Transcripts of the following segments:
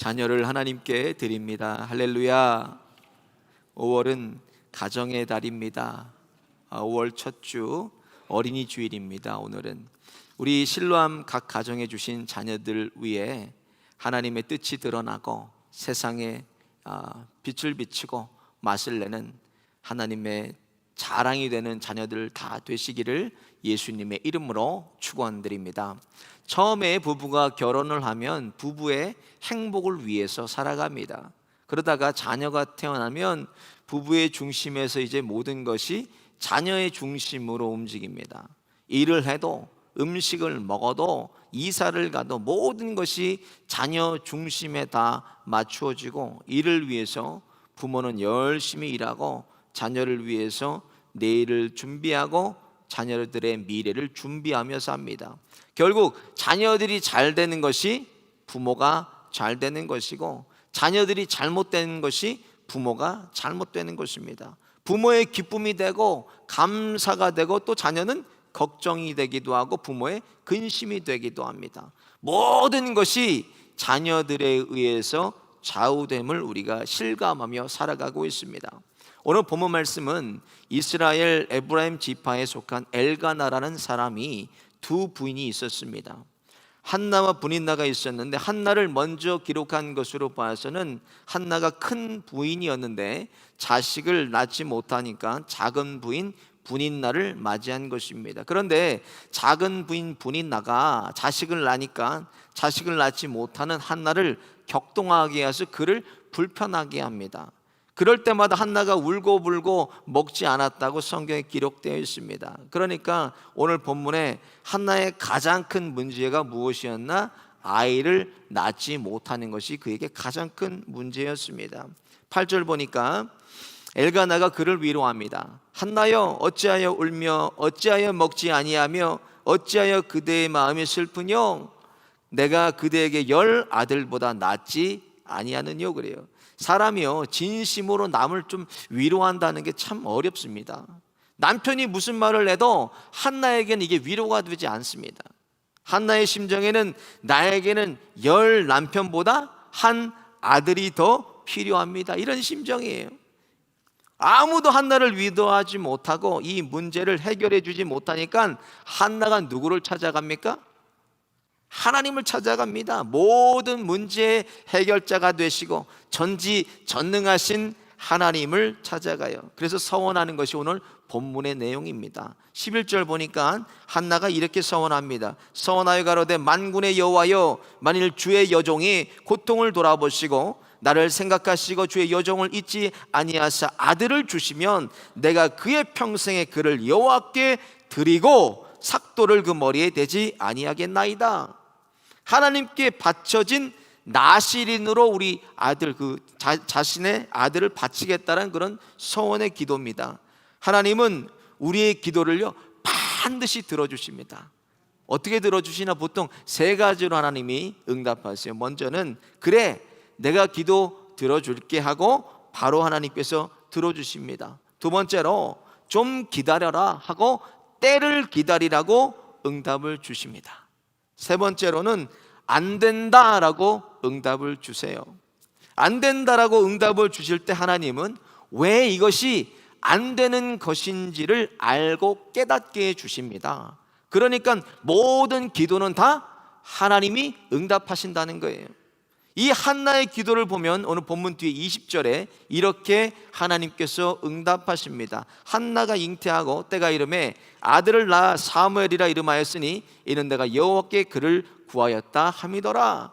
자녀를 하나님께 드립니다. 할렐루야. 5월은 가정의 달입니다. 5월 첫 주 어린이 주일입니다. 오늘은 우리 실로암 각 가정에 주신 자녀들 위에 하나님의 뜻이 드러나고 세상에 빛을 비치고 맛을 내는 하나님의 자랑이 되는 자녀들 다 되시기를 예수님의 이름으로 축원드립니다. 처음에 부부가 결혼을 하면 부부의 행복을 위해서 살아갑니다. 그러다가 자녀가 태어나면 부부의 중심에서 이제 모든 것이 자녀의 중심으로 움직입니다. 일을 해도 음식을 먹어도 이사를 가도 모든 것이 자녀 중심에 다 맞추어지고, 이를 위해서 부모는 열심히 일하고 자녀를 위해서 내일을 준비하고 자녀들의 미래를 준비하며 삽니다. 결국 자녀들이 잘 되는 것이 부모가 잘 되는 것이고, 자녀들이 잘못되는 것이 부모가 잘못되는 것입니다. 부모의 기쁨이 되고 감사가 되고, 또 자녀는 걱정이 되기도 하고 부모의 근심이 되기도 합니다. 모든 것이 자녀들에 의해서 좌우됨을 우리가 실감하며 살아가고 있습니다. 오늘 본문 말씀은 이스라엘 에브라임 지파에 속한 엘가나라는 사람이 두 부인이 있었습니다. 한나와 브닌나가 있었는데, 한나를 먼저 기록한 것으로 봐서는 한나가 큰 부인이었는데 자식을 낳지 못하니까 작은 부인 브닌나를 맞이한 것입니다. 그런데 작은 부인 브닌나가 자식을 낳으니까 자식을 낳지 못하는 한나를 격동하게 해서 그를 불편하게 합니다. 그럴 때마다 한나가 울고불고 먹지 않았다고 성경에 기록되어 있습니다. 그러니까 오늘 본문에 한나의 가장 큰 문제가 무엇이었나? 아이를 낳지 못하는 것이 그에게 가장 큰 문제였습니다. 8절 보니까 엘가나가 그를 위로합니다. 한나여, 어찌하여 울며 어찌하여 먹지 아니하며 어찌하여 그대의 마음이 슬프뇨? 내가 그대에게 10 아들보다 낫지 아니하느뇨? 그래요. 사람이요, 진심으로 남을 좀 위로한다는 게 참 어렵습니다. 남편이 무슨 말을 해도 한나에게는 이게 위로가 되지 않습니다. 한나의 심정에는 나에게는 10 남편보다 한 아들이 더 필요합니다, 이런 심정이에요. 아무도 한나를 위로하지 못하고 이 문제를 해결해 주지 못하니까 한나가 누구를 찾아갑니까? 하나님을 찾아갑니다. 모든 문제의 해결자가 되시고 전지전능하신 하나님을 찾아가요. 그래서 서원하는 것이 오늘 본문의 내용입니다. 11절 보니까 한나가 이렇게 서원합니다. 서원하여 가로되, 만군의 여호와여, 만일 주의 여종이 고통을 돌아보시고 나를 생각하시고 주의 여종을 잊지 아니하사 아들을 주시면 내가 그의 평생에 그를 여호와께 드리고 삭도를 그 머리에 대지 아니하겠나이다. 하나님께 바쳐진 나실인으로 우리 아들, 자신의 아들을 바치겠다는 그런 서원의 기도입니다. 하나님은 우리의 기도를요 반드시 들어주십니다. 어떻게 들어주시나? 보통 세 가지로 하나님이 응답하세요. 먼저는 그래, 내가 기도 들어줄게 하고 바로 하나님께서 들어주십니다. 두 번째로 좀 기다려라 하고 때를 기다리라고 응답을 주십니다. 세 번째로는 안 된다라고 응답을 주세요. 안 된다라고 응답을 주실 때 하나님은 왜 이것이 안 되는 것인지를 알고 깨닫게 해주십니다. 그러니까 모든 기도는 다 하나님이 응답하신다는 거예요. 이 한나의 기도를 보면 오늘 본문 뒤에 20절에 이렇게 하나님께서 응답하십니다. 한나가 잉태하고 때가 이름에 아들을 낳아 사무엘이라 이름하였으니 이는 내가 여호와께 그를 구하였다 함이더라.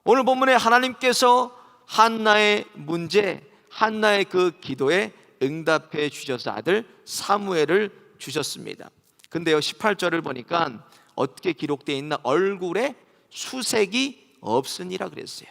오늘 본문에 하나님께서 한나의 문제, 한나의 그 기도에 응답해 주셔서 아들 사무엘을 주셨습니다. 근데요 18절을 보니까 어떻게 기록되어 있나? 얼굴에 수색이 없으니라 그랬어요.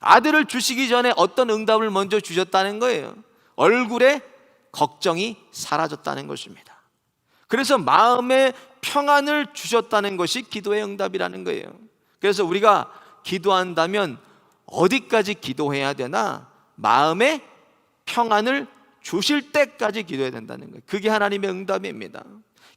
아들을 주시기 전에 어떤 응답을 먼저 주셨다는 거예요? 얼굴에 걱정이 사라졌다는 것입니다. 그래서 마음의 평안을 주셨다는 것이 기도의 응답이라는 거예요. 그래서 우리가 기도한다면 어디까지 기도해야 되나? 마음의 평안을 주실 때까지 기도해야 된다는 거예요. 그게 하나님의 응답입니다.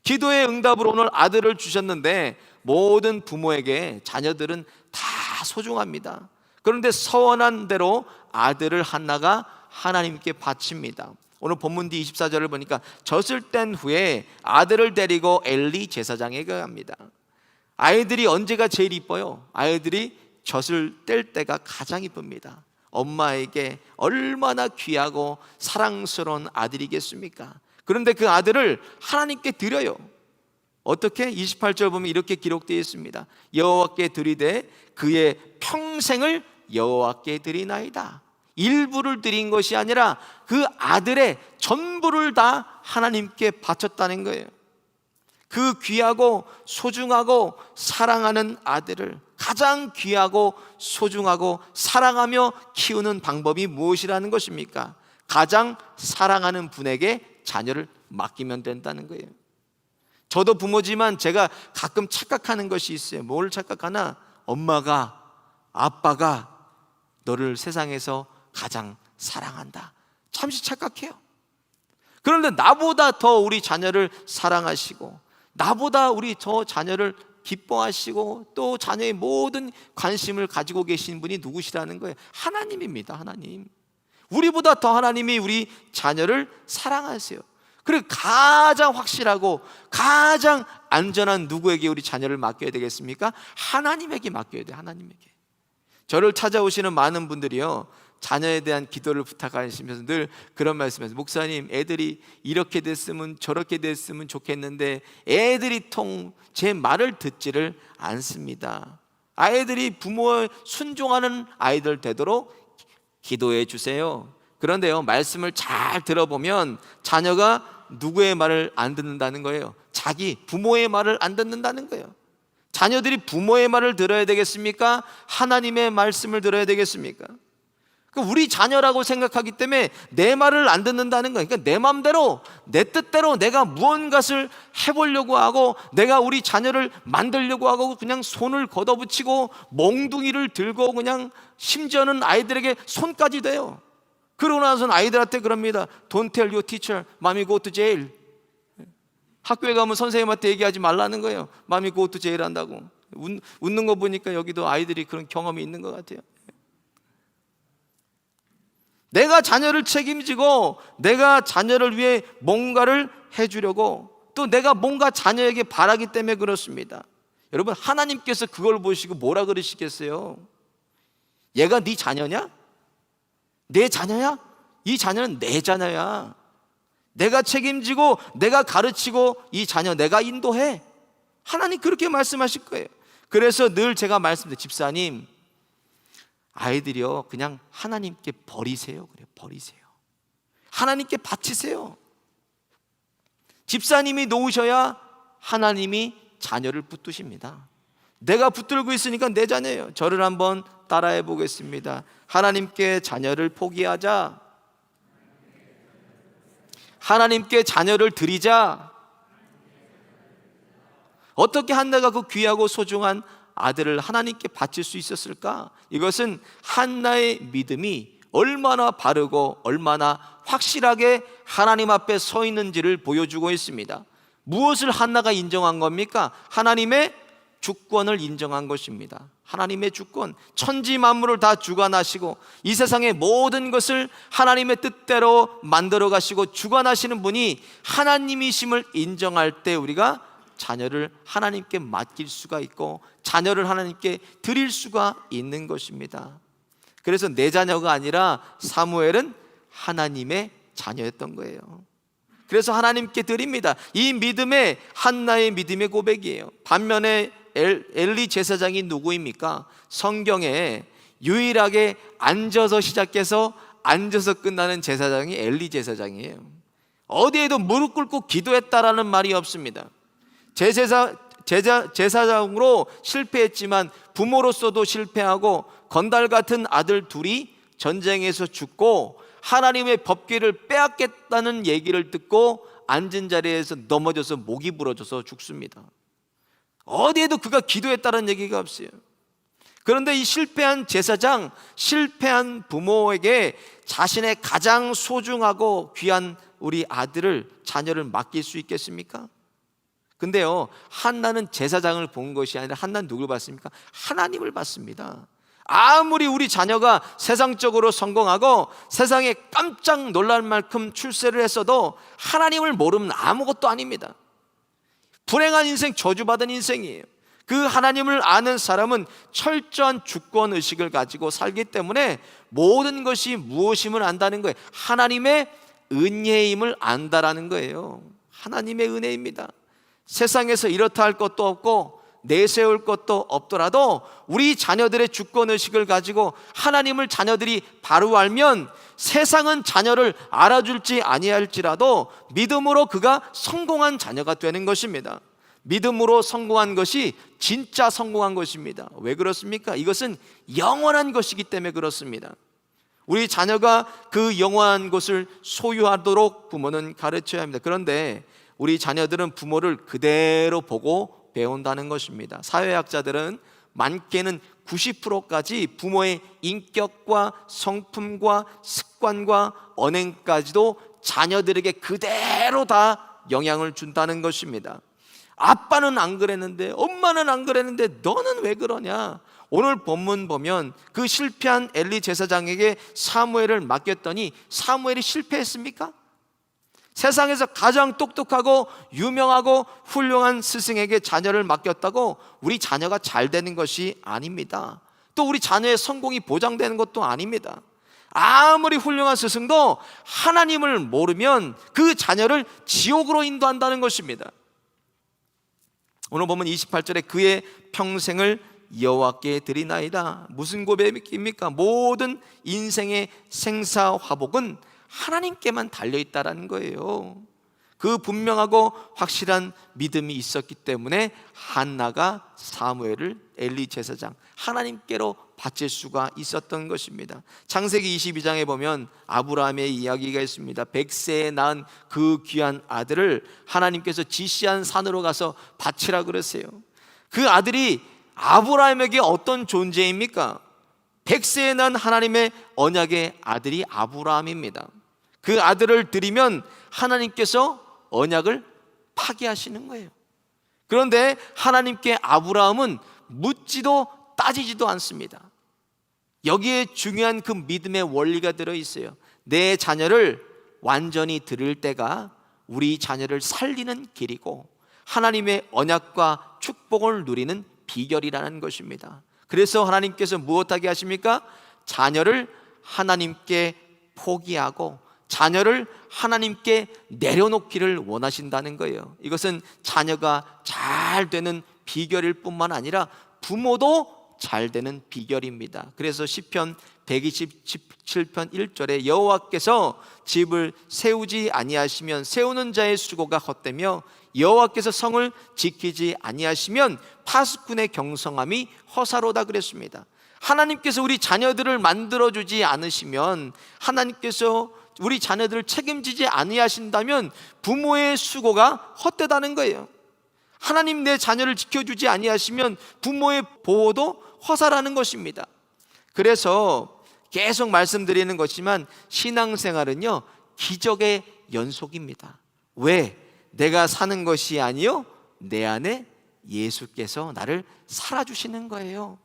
기도의 응답으로 오늘 아들을 주셨는데 모든 부모에게 자녀들은 다 소중합니다. 그런데 서원한 대로 아들을 한나가 하나님께 바칩니다. 오늘 본문 뒤 24절을 보니까 젖을 뗀 후에 아들을 데리고 엘리 제사장에게 갑니다. 아이들이 언제가 제일 이뻐요? 아이들이 젖을 뗄 때가 가장 이쁩니다. 엄마에게 얼마나 귀하고 사랑스러운 아들이겠습니까? 그런데 그 아들을 하나님께 드려요. 어떻게? 28절 보면 이렇게 기록되어 있습니다. 여호와께 드리되 그의 평생을 여호와께 드리나이다. 일부를 드린 것이 아니라 그 아들의 전부를 다 하나님께 바쳤다는 거예요. 그 귀하고 소중하고 사랑하는 아들을 가장 귀하고 소중하고 사랑하며 키우는 방법이 무엇이라는 것입니까? 가장 사랑하는 분에게 자녀를 맡기면 된다는 거예요. 저도 부모지만 제가 가끔 착각하는 것이 있어요. 뭘 착각하나? 엄마가, 아빠가 너를 세상에서 가장 사랑한다. 잠시 착각해요. 그런데 나보다 더 우리 자녀를 사랑하시고, 나보다 우리 저 자녀를 기뻐하시고, 또 자녀의 모든 관심을 가지고 계신 분이 누구시라는 거예요? 하나님입니다. 하나님. 우리보다 더 하나님이 우리 자녀를 사랑하세요. 그리고 가장 확실하고 가장 안전한 누구에게 우리 자녀를 맡겨야 되겠습니까? 하나님에게 맡겨야 돼요. 하나님에게. 저를 찾아오시는 많은 분들이요, 자녀에 대한 기도를 부탁하시면서 늘 그런 말씀하세요. 목사님, 애들이 이렇게 됐으면 저렇게 됐으면 좋겠는데 애들이 통 제 말을 듣지를 않습니다. 아이들이 부모에 순종하는 아이들 되도록 기도해 주세요. 그런데요, 말씀을 잘 들어보면 자녀가 누구의 말을 안 듣는다는 거예요? 자기 부모의 말을 안 듣는다는 거예요. 자녀들이 부모의 말을 들어야 되겠습니까? 하나님의 말씀을 들어야 되겠습니까? 우리 자녀라고 생각하기 때문에 내 말을 안 듣는다는 거예요. 그러니까 내 마음대로, 내 뜻대로 내가 무언가를 해보려고 하고, 내가 우리 자녀를 만들려고 하고, 그냥 손을 걷어붙이고 몽둥이를 들고 그냥 심지어는 아이들에게 손까지 대요. 그러고 나서는 아이들한테 그럽니다. Don't tell your teacher, mommy go to jail. 학교에 가면 선생님한테 얘기하지 말라는 거예요. mommy go to jail 한다고. 웃는 거 보니까 여기도 아이들이 그런 경험이 있는 것 같아요. 내가 자녀를 책임지고 내가 자녀를 위해 뭔가를 해주려고, 또 내가 뭔가 자녀에게 바라기 때문에 그렇습니다. 여러분, 하나님께서 그걸 보시고 뭐라 그러시겠어요? 얘가 네 자녀냐? 내 자녀야? 이 자녀는 내 자녀야. 내가 책임지고 내가 가르치고 이 자녀 내가 인도해. 하나님 그렇게 말씀하실 거예요. 그래서 늘 제가 말씀드려요. 집사님, 아이들이요, 그냥 하나님께 버리세요. 그래요. 버리세요. 하나님께 바치세요. 집사님이 놓으셔야 하나님이 자녀를 붙드십니다. 내가 붙들고 있으니까 내 자녀예요. 저를 한번 따라해 보겠습니다. 하나님께 자녀를 포기하자. 하나님께 자녀를 드리자. 어떻게 한나가 그 귀하고 소중한 아들을 하나님께 바칠 수 있었을까? 이것은 한나의 믿음이 얼마나 바르고 얼마나 확실하게 하나님 앞에 서 있는지를 보여주고 있습니다. 무엇을 한나가 인정한 겁니까? 하나님의 주권을 인정한 것입니다. 하나님의 주권, 천지 만물을 다 주관하시고 이 세상의 모든 것을 하나님의 뜻대로 만들어 가시고 주관하시는 분이 하나님이심을 인정할 때 우리가 자녀를 하나님께 맡길 수가 있고 자녀를 하나님께 드릴 수가 있는 것입니다. 그래서 내 자녀가 아니라 사무엘은 하나님의 자녀였던 거예요. 그래서 하나님께 드립니다. 이 믿음의 한나의 믿음의 고백이에요. 반면에 엘리 제사장이 누구입니까? 성경에 유일하게 앉아서 시작해서 앉아서 끝나는 제사장이 엘리 제사장이에요. 어디에도 무릎 꿇고 기도했다라는 말이 없습니다. 제사장으로 실패했지만 부모로서도 실패하고 건달 같은 아들 둘이 전쟁에서 죽고 하나님의 법궤를 빼앗겠다는 얘기를 듣고 앉은 자리에서 넘어져서 목이 부러져서 죽습니다. 어디에도 그가 기도했다는 얘기가 없어요. 그런데 이 실패한 제사장, 실패한 부모에게 자신의 가장 소중하고 귀한 우리 아들을, 자녀를 맡길 수 있겠습니까? 근데요, 한나는 제사장을 본 것이 아니라 한나는 누굴 봤습니까? 하나님을 봤습니다. 아무리 우리 자녀가 세상적으로 성공하고 세상에 깜짝 놀랄 만큼 출세를 했어도 하나님을 모르면 아무것도 아닙니다. 불행한 인생, 저주받은 인생이에요. 그 하나님을 아는 사람은 철저한 주권의식을 가지고 살기 때문에 모든 것이 무엇임을 안다는 거예요. 하나님의 은혜임을 안다라는 거예요. 하나님의 은혜입니다. 세상에서 이렇다 할 것도 없고 내세울 것도 없더라도 우리 자녀들의 주권의식을 가지고 하나님을 자녀들이 바로 알면 세상은 자녀를 알아줄지 아니할지라도 믿음으로 그가 성공한 자녀가 되는 것입니다. 믿음으로 성공한 것이 진짜 성공한 것입니다. 왜 그렇습니까? 이것은 영원한 것이기 때문에 그렇습니다. 우리 자녀가 그 영원한 것을 소유하도록 부모는 가르쳐야 합니다. 그런데 우리 자녀들은 부모를 그대로 보고 배운다는 것입니다. 사회학자들은 많게는 90%까지 부모의 인격과 성품과 습관과 언행까지도 자녀들에게 그대로 다 영향을 준다는 것입니다. 아빠는 안 그랬는데, 엄마는 안 그랬는데 너는 왜 그러냐? 오늘 본문 보면 그 실패한 엘리 제사장에게 사무엘을 맡겼더니 사무엘이 실패했습니까? 세상에서 가장 똑똑하고 유명하고 훌륭한 스승에게 자녀를 맡겼다고 우리 자녀가 잘 되는 것이 아닙니다. 또 우리 자녀의 성공이 보장되는 것도 아닙니다. 아무리 훌륭한 스승도 하나님을 모르면 그 자녀를 지옥으로 인도한다는 것입니다. 오늘 보면 28절에 그의 평생을 여호와께 드리나이다. 무슨 고백입니까? 모든 인생의 생사화복은 하나님께만 달려있다라는 거예요. 그 분명하고 확실한 믿음이 있었기 때문에 한나가 사무엘을 엘리 제사장 하나님께로 바칠 수가 있었던 것입니다. 창세기 22장에 보면 아브라함의 이야기가 있습니다. 100세에 낳은 그 귀한 아들을 하나님께서 지시한 산으로 가서 바치라 그랬어요. 그 아들이 아브라함에게 어떤 존재입니까? 100세에 난 하나님의 언약의 아들이 아브라함입니다. 그 아들을 드리면 하나님께서 언약을 파기하시는 거예요. 그런데 하나님께 아브라함은 묻지도 따지지도 않습니다. 여기에 중요한 그 믿음의 원리가 들어있어요. 내 자녀를 완전히 드릴 때가 우리 자녀를 살리는 길이고 하나님의 언약과 축복을 누리는 비결이라는 것입니다. 그래서 하나님께서 무엇하게 하십니까? 자녀를 하나님께 포기하고 자녀를 하나님께 내려놓기를 원하신다는 거예요. 이것은 자녀가 잘 되는 비결일 뿐만 아니라 부모도 잘 되는 비결입니다. 그래서 시편 127편 1절에 여호와께서 집을 세우지 아니하시면 세우는 자의 수고가 헛되며 여호와께서 성을 지키지 아니하시면 파수꾼의 경성함이 허사로다 그랬습니다. 하나님께서 우리 자녀들을 만들어주지 않으시면, 하나님께서 우리 자녀들을 책임지지 아니하신다면 부모의 수고가 헛되다는 거예요. 하나님 내 자녀를 지켜주지 아니하시면 부모의 보호도 허사라는 것입니다. 그래서 계속 말씀드리는 것이지만 신앙생활은요 기적의 연속입니다. 왜? 내가 사는 것이 아니요 내 안에 예수께서 나를 살아주시는 거예요.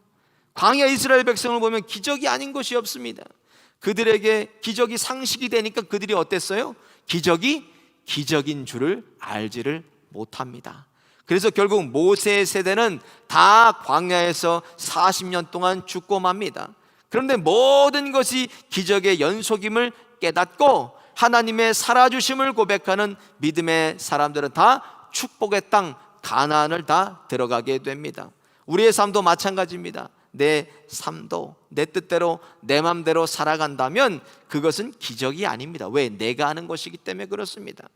광야 이스라엘 백성을 보면 기적이 아닌 것이 없습니다. 그들에게 기적이 상식이 되니까 그들이 어땠어요? 기적이 기적인 줄을 알지를 못합니다. 그래서 결국 모세의 세대는 다 광야에서 40년 동안 죽고 맙니다. 그런데 모든 것이 기적의 연속임을 깨닫고 하나님의 살아주심을 고백하는 믿음의 사람들은 다 축복의 땅 가나안을 다 들어가게 됩니다. 우리의 삶도 마찬가지입니다. 내 삶도 내 뜻대로 내 맘대로 살아간다면 그것은 기적이 아닙니다. 왜? 내가 하는 것이기 때문에 그렇습니다.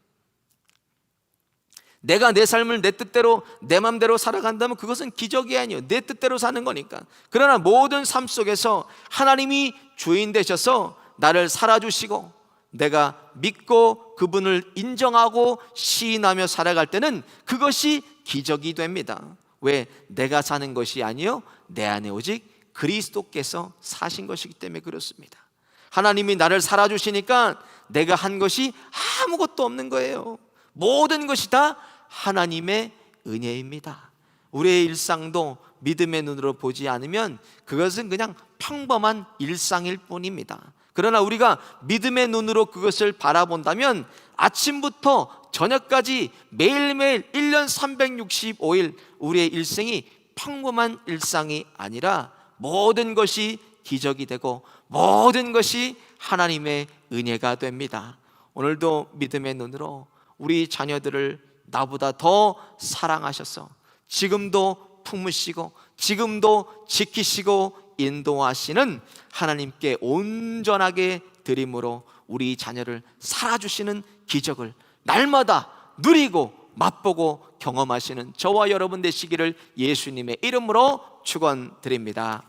내가 내 삶을 내 뜻대로 내 맘대로 살아간다면 그것은 기적이 아니에요. 내 뜻대로 사는 거니까. 그러나 모든 삶 속에서 하나님이 주인 되셔서 나를 살아주시고 내가 믿고 그분을 인정하고 시인하며 살아갈 때는 그것이 기적이 됩니다. 왜? 내가 사는 것이 아니요 내 안에 오직 그리스도께서 사신 것이기 때문에 그렇습니다. 하나님이 나를 살아주시니까 내가 한 것이 아무것도 없는 거예요. 모든 것이 다 하나님의 은혜입니다. 우리의 일상도 믿음의 눈으로 보지 않으면 그것은 그냥 평범한 일상일 뿐입니다. 그러나 우리가 믿음의 눈으로 그것을 바라본다면 아침부터 저녁까지 매일매일 1년 365일 우리의 일생이 평범한 일상이 아니라 모든 것이 기적이 되고 모든 것이 하나님의 은혜가 됩니다. 오늘도 믿음의 눈으로 우리 자녀들을 나보다 더 사랑하셔서 지금도 품으시고 지금도 지키시고 인도하시는 하나님께 온전하게 드림으로 우리 자녀를 살아주시는 기적을 날마다 누리고 맛보고 경험하시는 저와 여러분 되시기를 예수님의 이름으로 축원드립니다.